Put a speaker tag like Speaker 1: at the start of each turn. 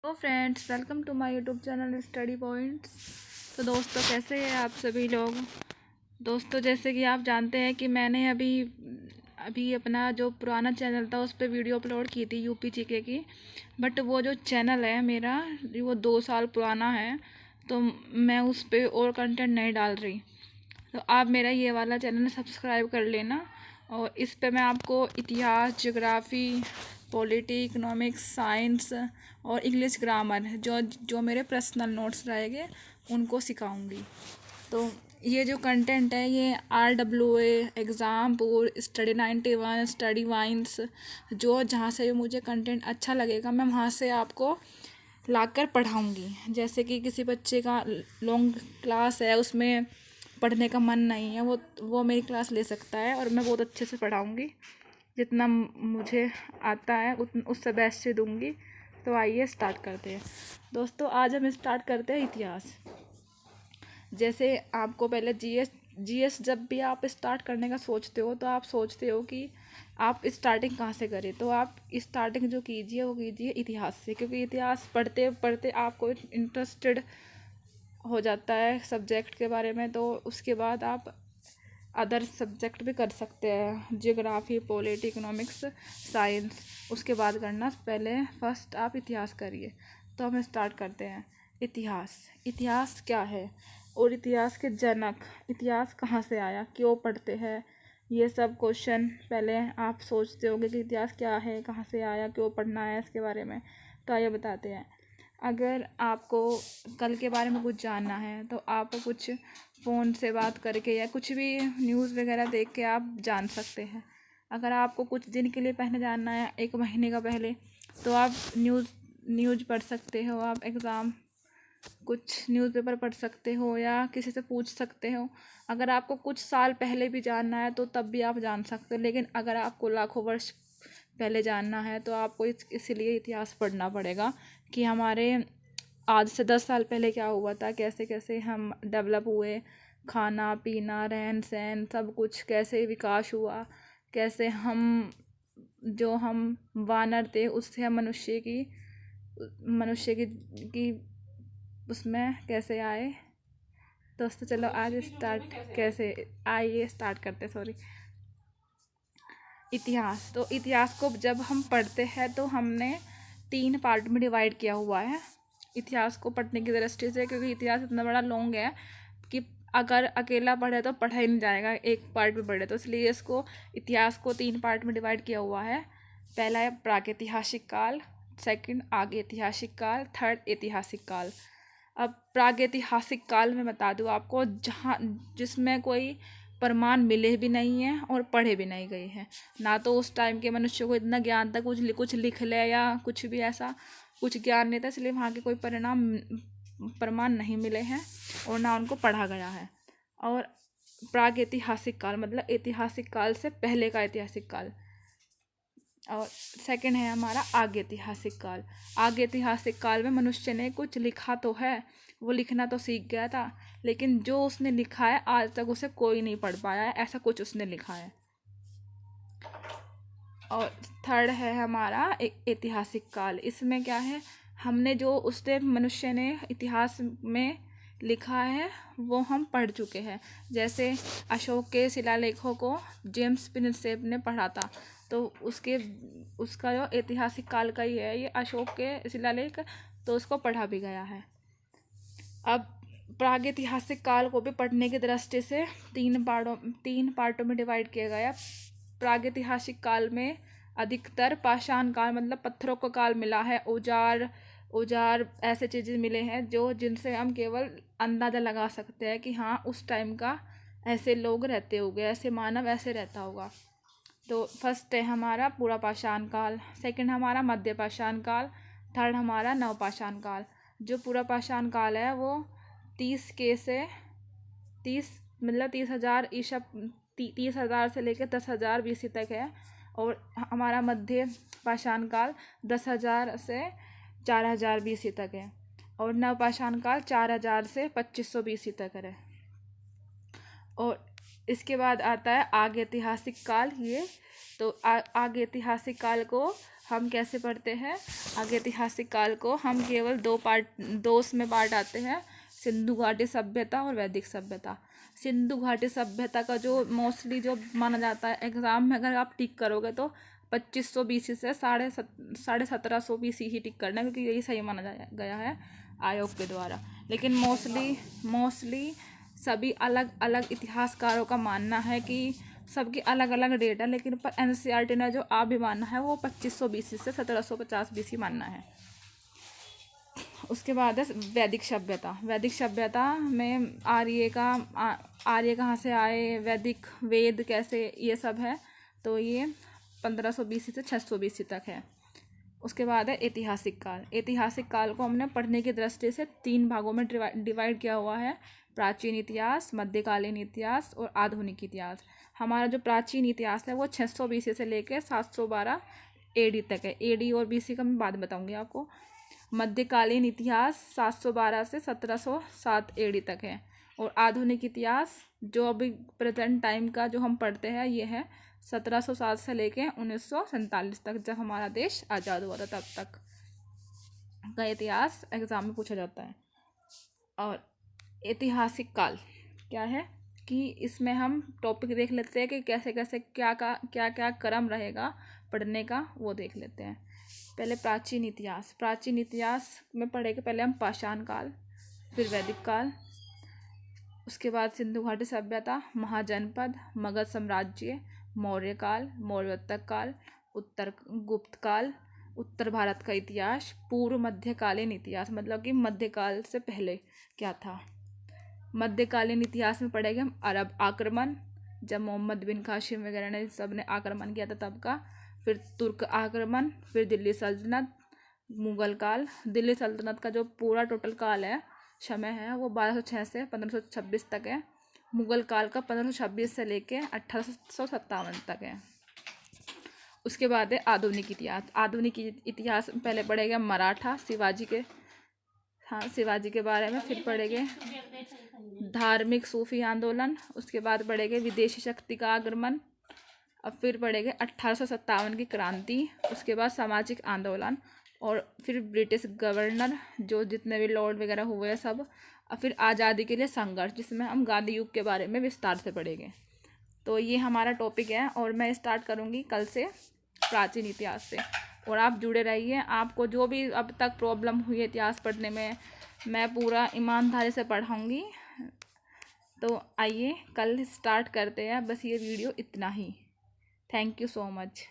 Speaker 1: तो friends, welcome to my YouTube channel study points. तो दोस्तों, कैसे हैं आप सभी लोग। दोस्तों, जैसे कि आप जानते हैं कि मैंने अभी अभी अपना जो पुराना चैनल था उस पर वीडियो अपलोड की थी यूपी जीके की। बट वो जो चैनल है मेरा, वो 2 साल पुराना है, तो मैं उस पर और कंटेंट नहीं डाल रही। तो आप मेरा ये वाला चैनल सब्सक्राइब कर लेना। और इस पे मैं आपको इतिहास, ज्योग्राफ़ी, पॉलिटी, इकोनॉमिक्स, साइंस और इंग्लिश ग्रामर जो जो मेरे पर्सनल नोट्स रहेंगे उनको सिखाऊंगी। तो ये जो कंटेंट है ये RWA, एग्ज़ामपुर, Study 91, स्टडी वाइन्स, जो जहाँ से भी मुझे कंटेंट अच्छा लगेगा मैं वहाँ से आपको लाकर पढ़ाऊँगी। जैसे कि किसी बच्चे का लॉन्ग क्लास है, उसमें पढ़ने का मन नहीं है, वो मेरी क्लास ले सकता है और मैं बहुत अच्छे से पढ़ाऊँगी। जितना मुझे आता है उससे बेस्ट से दूँगी। तो आइए स्टार्ट करते हैं। दोस्तों, आज हम स्टार्ट करते हैं इतिहास। जैसे आपको पहले जीएस जब भी आप स्टार्ट करने का सोचते हो तो आप सोचते हो कि आप स्टार्टिंग कहाँ से करें। तो आप स्टार्टिंग जो कीजिए वो कीजिए इतिहास से, क्योंकि इतिहास पढ़ते पढ़ते आपको इंटरेस्टेड हो जाता है सब्जेक्ट के बारे में। तो उसके बाद आप अदर सब्जेक्ट भी कर सकते हैं, जियोग्राफी, पॉलिटी, इकोनॉमिक्स, साइंस। उसके बाद करना, पहले फर्स्ट आप इतिहास करिए। तो हम स्टार्ट करते हैं। इतिहास क्या है और इतिहास के जनक, इतिहास कहाँ से आया, क्यों पढ़ते हैं, ये सब क्वेश्चन पहले आप सोचते होंगे कि इतिहास क्या है, कहाँ से आया, क्यों पढ़ना है इसके बारे में। तो आइए बताते हैं। अगर आपको कल के बारे में कुछ जानना है तो आप कुछ फ़ोन से बात करके या कुछ भी न्यूज़ वगैरह देख के आप जान सकते हैं। अगर आपको कुछ दिन के लिए पहले जानना है, 1 महीने का पहले, तो आप न्यूज़ पढ़ सकते हो। आप कुछ न्यूज़पेपर पढ़ सकते हो या किसी से पूछ सकते हो। अगर आपको कुछ साल पहले भी जानना है तो तब भी आप जान सकते हो। लेकिन अगर आपको लाखों वर्ष पहले जानना है तो आपको इसीलिए इतिहास पढ़ना पड़ेगा कि हमारे आज से 10 साल पहले क्या हुआ था, कैसे कैसे हम डेवलप हुए, खाना पीना, रहन सहन, सब कुछ कैसे विकास हुआ, कैसे हम वानर थे उससे हम मनुष्य की उसमें कैसे आए। दोस्तों, चलो आज स्टार्ट करते, सॉरी। तो इतिहास को जब हम पढ़ते हैं तो हमने 3 पार्ट में डिवाइड किया हुआ है इतिहास को पढ़ने की दृष्टि से, क्योंकि इतिहास इतना बड़ा लॉन्ग है कि अगर अकेला पढ़े तो पढ़ा ही नहीं जाएगा, एक पार्ट में पढ़े तो। इसलिए इतिहास को 3 पार्ट में डिवाइड किया हुआ है। पहला है प्रागैतिहासिक काल, सेकंड आगे ऐतिहासिक काल, थर्ड ऐतिहासिक काल। अब प्रागैतिहासिक काल में बता दूँ आपको, जहाँ जिसमें कोई प्रमाण मिले भी नहीं हैं और पढ़े भी नहीं गए हैं। ना तो उस टाइम के मनुष्य को इतना ज्ञान था कुछ लिख ले या कुछ भी ऐसा कुछ ज्ञान नहीं था, इसलिए वहाँ के कोई प्रमाण नहीं मिले हैं और ना उनको पढ़ा गया है। और प्रागैतिहासिक काल मतलब ऐतिहासिक काल से पहले का ऐतिहासिक काल। और सेकंड है हमारा आगे ऐतिहासिक काल। आगे ऐतिहासिक काल में मनुष्य ने कुछ लिखा तो है, वो लिखना तो सीख गया था, लेकिन जो उसने लिखा है आज तक उसे कोई नहीं पढ़ पाया है, ऐसा कुछ उसने लिखा है। और थर्ड है हमारा ऐतिहासिक काल। इसमें क्या है, हमने जो उसने मनुष्य ने इतिहास में लिखा है वो हम पढ़ चुके हैं। जैसे अशोक के शिलालेखों को जेम्स प्रिंसेप ने पढ़ा था, तो उसका जो ऐतिहासिक काल का ही है ये अशोक के शिलालेख, तो उसको पढ़ा भी गया है। अब प्रागैतिहासिक काल को भी पढ़ने की दृष्टि से 3 पार्टों में डिवाइड किया गया। प्रागैतिहासिक काल में अधिकतर पाषाण काल मतलब पत्थरों का काल मिला है। औजार ऐसे चीज़ें मिले हैं जो जिनसे हम केवल अंदाज़ा लगा सकते हैं कि हाँ उस टाइम का ऐसे लोग रहते होंगे, ऐसे मानव ऐसे रहता होगा। तो फर्स्ट है हमारा पूरा पाषाण काल, सेकंड हमारा मध्य पाषाण काल, थर्ड हमारा नवपाषाण काल। जो पूरा पाषाण काल है वो 30 मतलब 30,000 से लेकर 10,000 BC तक है। और हमारा मध्य पाषाण काल 10,000 से 4,000 BC तक है। और नवपाषाण काल 4,000 से 2,500 BC तक है। और इसके बाद आता है आगे ऐतिहासिक काल। ये तो आगे ऐतिहासिक काल को हम कैसे पढ़ते हैं आगे ऐतिहासिक काल को, हम केवल दो उसमें बांट आते हैं, सिंधु घाटी सभ्यता और वैदिक सभ्यता। सिंधु घाटी सभ्यता का जो मोस्टली जो माना जाता है एग्ज़ाम में, अगर आप टिक करोगे तो 2500 BC से 1750 BC ही टिक करना, क्योंकि यही सही माना गया है आयोग के द्वारा। लेकिन मोस्टली सभी अलग अलग इतिहासकारों का मानना है कि सबकी अलग अलग डेट है, लेकिन पर NCERT ने जो भी मानना है वो 2500 BC से 1750 BC मानना है। उसके बाद है वैदिक सभ्यता। वैदिक सभ्यता में आर्य कहाँ से आए, वैदिक वेद कैसे, ये सब है। तो ये 1500 BC से 600 BC तक है। उसके बाद है ऐतिहासिक काल। ऐतिहासिक काल को हमने पढ़ने की दृष्टि से 3 भागों में डिवाइड किया हुआ है, प्राचीन इतिहास, मध्यकालीन इतिहास और आधुनिक इतिहास। हमारा जो प्राचीन इतिहास है वो 600 BC से लेकर 712 AD तक है। AD और BC का मैं बाद बताऊंगी आपको। मध्यकालीन इतिहास 712 से 1707 AD तक है। और आधुनिक इतिहास जो अभी प्रेजेंट टाइम का जो हम पढ़ते हैं ये है 1707 से लेके 1947 तक, जब हमारा देश आज़ाद हुआ था तब तक का इतिहास एग्ज़ाम में पूछा जाता है। और ऐतिहासिक काल क्या है कि इसमें हम टॉपिक देख लेते हैं कि कैसे कैसे क्या क्रम रहेगा पढ़ने का, वो देख लेते हैं। पहले प्राचीन इतिहास में पढ़ेंगे पहले हम पाषाण काल, फिर वैदिक काल, उसके बाद सिंधु घाटी सभ्यता, महाजनपद, मगध साम्राज्य, मौर्य काल, मौर्योत्तर काल, उत्तर गुप्त काल, उत्तर भारत का इतिहास, पूर्व मध्यकालीन इतिहास मतलब कि मध्यकाल से पहले क्या था। मध्यकालीन इतिहास में पढ़ेंगे हम अरब आक्रमण, जब मोहम्मद बिन कासिम वगैरह ने सब ने आक्रमण किया था तब का, फिर तुर्क आक्रमण, फिर दिल्ली सल्तनत, मुगल काल। दिल्ली सल्तनत का जो पूरा टोटल काल है समय है वो 1206 से 1526 तक है। मुगल काल का 1526 से लेके 1857 तक है। उसके बाद है आधुनिक इतिहास। आधुनिक इतिहास पहले पढ़ेगा मराठा, शिवाजी के बारे में, फिर पढ़ेंगे धार्मिक सूफी आंदोलन, उसके बाद पढ़ेंगे विदेशी शक्ति का आगमन, अब फिर पढ़ेंगे 1857 की क्रांति, उसके बाद सामाजिक आंदोलन, और फिर ब्रिटिश गवर्नर जो जितने भी लॉर्ड वगैरह हुए सब, और फिर आज़ादी के लिए संघर्ष, जिसमें हम गांधी युग के बारे में विस्तार से पढ़ेंगे। तो ये हमारा टॉपिक है और मैं स्टार्ट करूँगी कल से प्राचीन इतिहास से, और आप जुड़े रहिए। आपको जो भी अब तक प्रॉब्लम हुई है इतिहास पढ़ने में, मैं पूरा ईमानदारी से पढ़ाऊँगी। तो आइए कल स्टार्ट करते हैं, बस ये वीडियो इतना ही। Thank you so much.